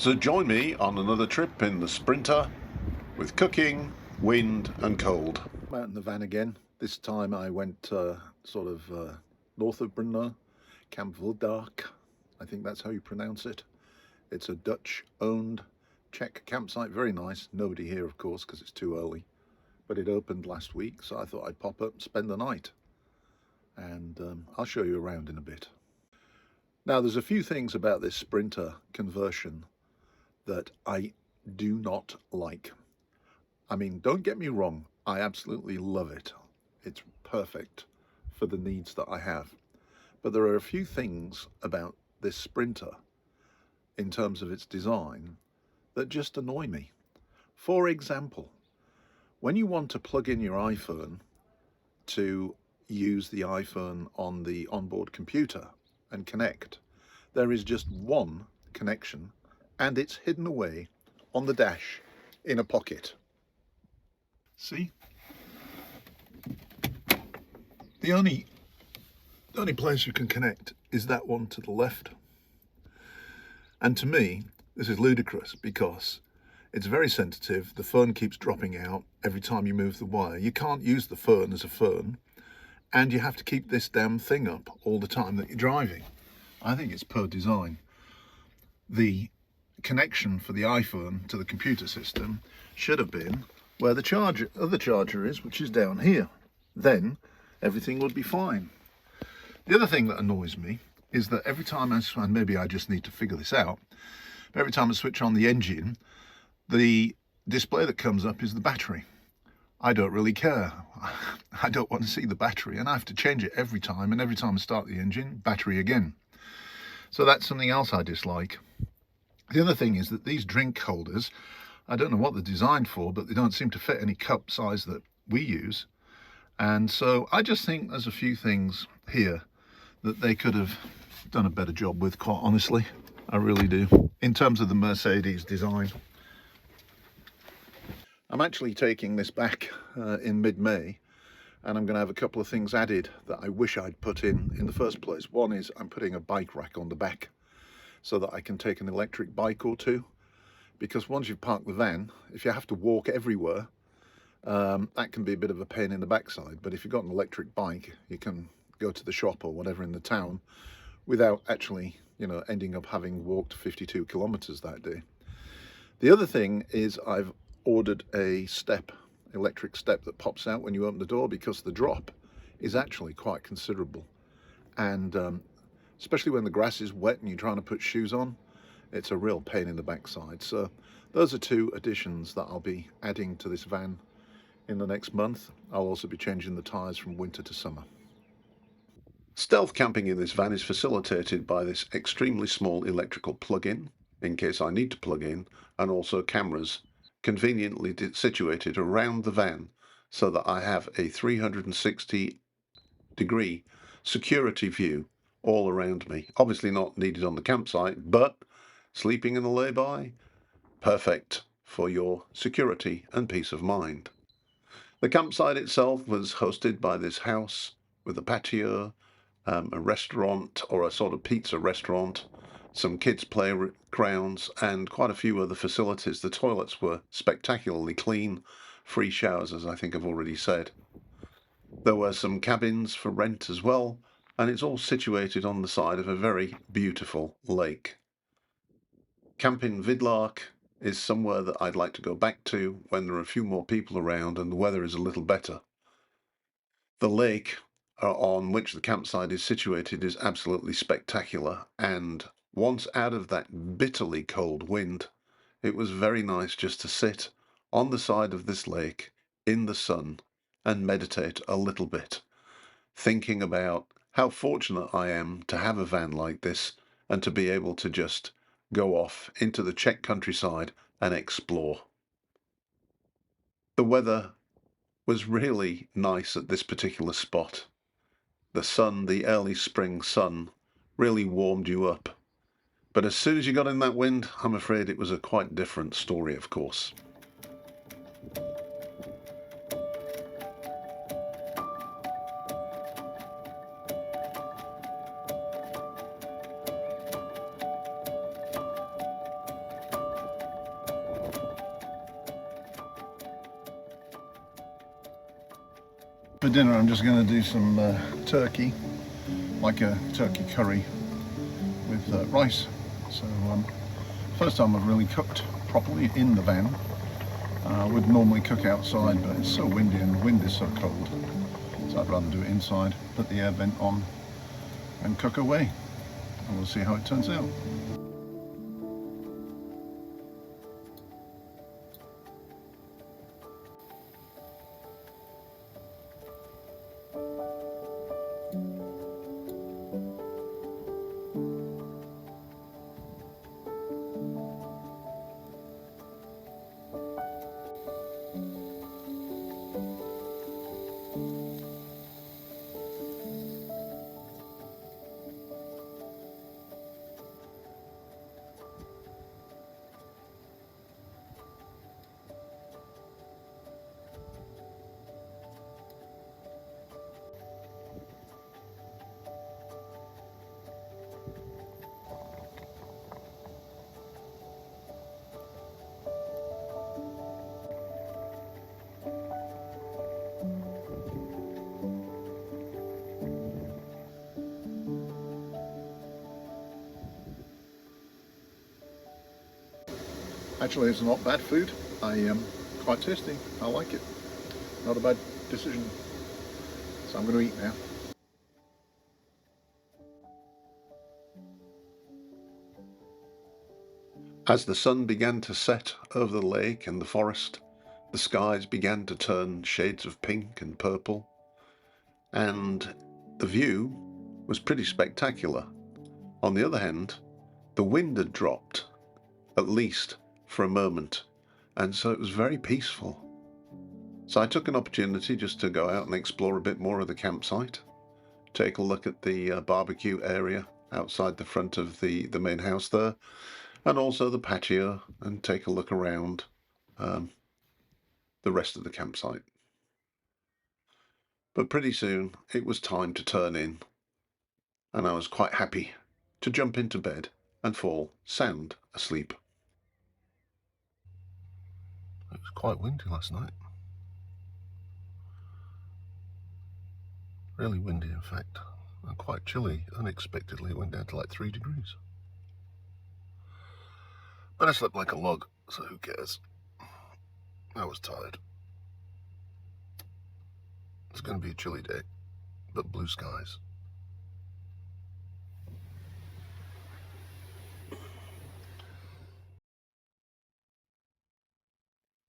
So join me on another trip in the Sprinter with cooking, wind and cold. I'm out in the van again. This time I went north of Brno, Camp Vidlak. I think that's how you pronounce it. It's a Dutch-owned Czech campsite. Very nice. Nobody here, of course, because it's too early. But it opened last week, so I thought I'd pop up and spend the night. And I'll show you around in a bit. Now, there's a few things about this Sprinter conversion that I do not like. I mean, don't get me wrong, I absolutely love it. It's perfect for the needs that I have. But there are a few things about this Sprinter in terms of its design that just annoy me. For example, when you want to plug in your iPhone to use the iPhone on the onboard computer and connect, there is just one connection and it's hidden away on the dash in a pocket. See? The only place you can connect is that one to the left. And to me, this is ludicrous because it's very sensitive. The phone keeps dropping out every time you move the wire. You can't use the phone as a phone, and you have to keep this damn thing up all the time that you're driving. I think it's per design. The connection for the iPhone to the computer system should have been where the other charger is, which is down here. Then everything would be fine. The other thing that annoys me is that every time and maybe I just need to figure this out, but every time I switch on the engine, the display that comes up is the battery. I don't really care. I don't want to see the battery, and I have to change it every time, and every time I start the engine, battery again. So that's something else I dislike. The other thing is that these drink holders, I don't know what they're designed for, but they don't seem to fit any cup size that we use. And so I just think there's a few things here that they could have done a better job with, quite honestly. I really do. In terms of the Mercedes design. I'm actually taking this back in mid-May, and I'm going to have a couple of things added that I wish I'd put in the first place. One is I'm putting a bike rack on the back so that I can take an electric bike or two, because once you've parked the van, if you have to walk everywhere, that can be a bit of a pain in the backside. But if you've got an electric bike, you can go to the shop or whatever in the town without actually, ending up having walked 52 kilometers that day. The other thing is I've ordered a electric step that pops out when you open the door, because the drop is actually quite considerable. And especially when the grass is wet and you're trying to put shoes on, it's a real pain in the backside. So those are two additions that I'll be adding to this van in the next month. I'll also be changing the tyres from winter to summer. Stealth camping in this van is facilitated by this extremely small electrical plug-in, in case I need to plug in, and also cameras conveniently situated around the van so that I have a 360-degree security view all around me. Obviously not needed on the campsite, but sleeping in a lay-by, perfect for your security and peace of mind. The campsite itself was hosted by this house with a patio, a restaurant or a sort of pizza restaurant, some kids' playgrounds, and quite a few other facilities. The toilets were spectacularly clean, free showers, as I think I've already said. There were some cabins for rent as well, and it's all situated on the side of a very beautiful lake. Camp Vidlak is somewhere that I'd like to go back to when there are a few more people around and the weather is a little better. The lake on which the campsite is situated is absolutely spectacular, and once out of that bitterly cold wind, it was very nice just to sit on the side of this lake in the sun and meditate a little bit, thinking about how fortunate I am to have a van like this and to be able to just go off into the Czech countryside and explore. The weather was really nice at this particular spot. The sun, the early spring sun, really warmed you up. But as soon as you got in that wind, I'm afraid it was a quite different story, of course. For dinner I'm just going to do some turkey, like a turkey curry with rice. So first time I've really cooked properly in the van. I would normally cook outside, but it's so windy and the wind is so cold, so I'd rather do it inside, put the air vent on and cook away, and we'll see how it turns out. Actually, it's not bad food. Quite tasty. I like it. Not a bad decision. So I'm going to eat now. As the sun began to set over the lake and the forest, the skies began to turn shades of pink and purple, and the view was pretty spectacular. On the other hand, the wind had dropped, at least for a moment, and so it was very peaceful. So I took an opportunity just to go out and explore a bit more of the campsite, take a look at the barbecue area outside the front of the main house there, and also the patio, and take a look around the rest of the campsite. But pretty soon it was time to turn in, and I was quite happy to jump into bed and fall sound asleep. It was quite windy last night. Really windy, in fact, and quite chilly. Unexpectedly, it went down to like 3 degrees. But I slept like a log, so who cares? I was tired. It's going to be a chilly day, but blue skies.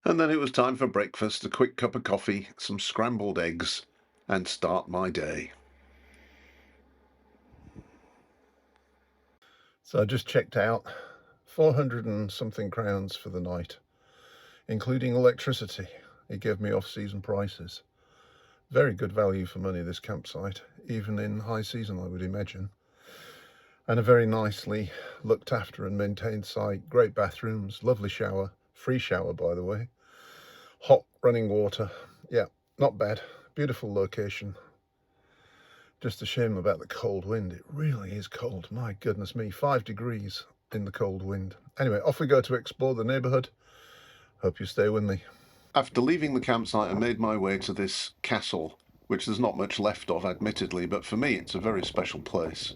And then it was time for breakfast, a quick cup of coffee, some scrambled eggs, and start my day. So I just checked out, 400 and something crowns for the night, including electricity. It gave me off-season prices. Very good value for money, this campsite, even in high season, I would imagine. And a very nicely looked after and maintained site. Great bathrooms, lovely shower, free shower by the way, hot running water. Yeah, not bad. Beautiful location. Just a shame about the cold wind. It really is cold, my goodness me. 5 degrees in the cold wind. Anyway, off we go to explore the neighbourhood. Hope you stay with me. After leaving the campsite, I made my way to this castle, which there's not much left of, admittedly, but for me it's a very special place.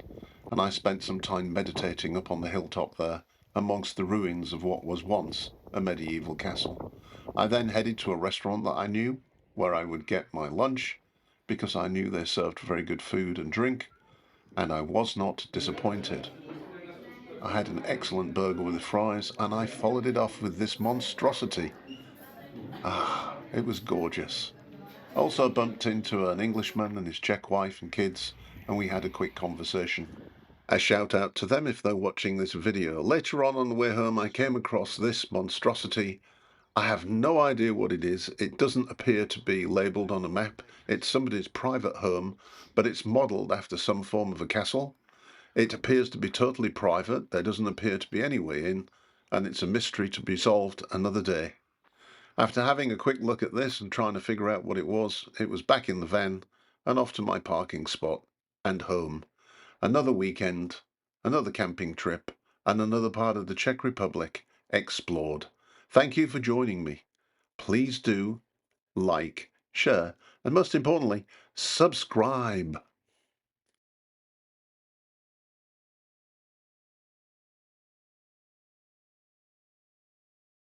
And I spent some time meditating up on the hilltop there, amongst the ruins of what was once a medieval castle. I then headed to a restaurant that I knew, where I would get my lunch, because I knew they served very good food and drink, and I was not disappointed. I had an excellent burger with fries, and I followed it off with this monstrosity. Ah, it was gorgeous. Also bumped into an Englishman and his Czech wife and kids, and we had a quick conversation. A shout out to them if they're watching this video. Later on the way home, I came across this monstrosity. I have no idea what it is. It doesn't appear to be labelled on a map. It's somebody's private home, but it's modelled after some form of a castle. It appears to be totally private. There doesn't appear to be any way in, and it's a mystery to be solved another day. After having a quick look at this and trying to figure out what it was back in the van and off to my parking spot and home. Another weekend, another camping trip, and another part of the Czech Republic explored. Thank you for joining me. Please do like, share, And most importantly, subscribe.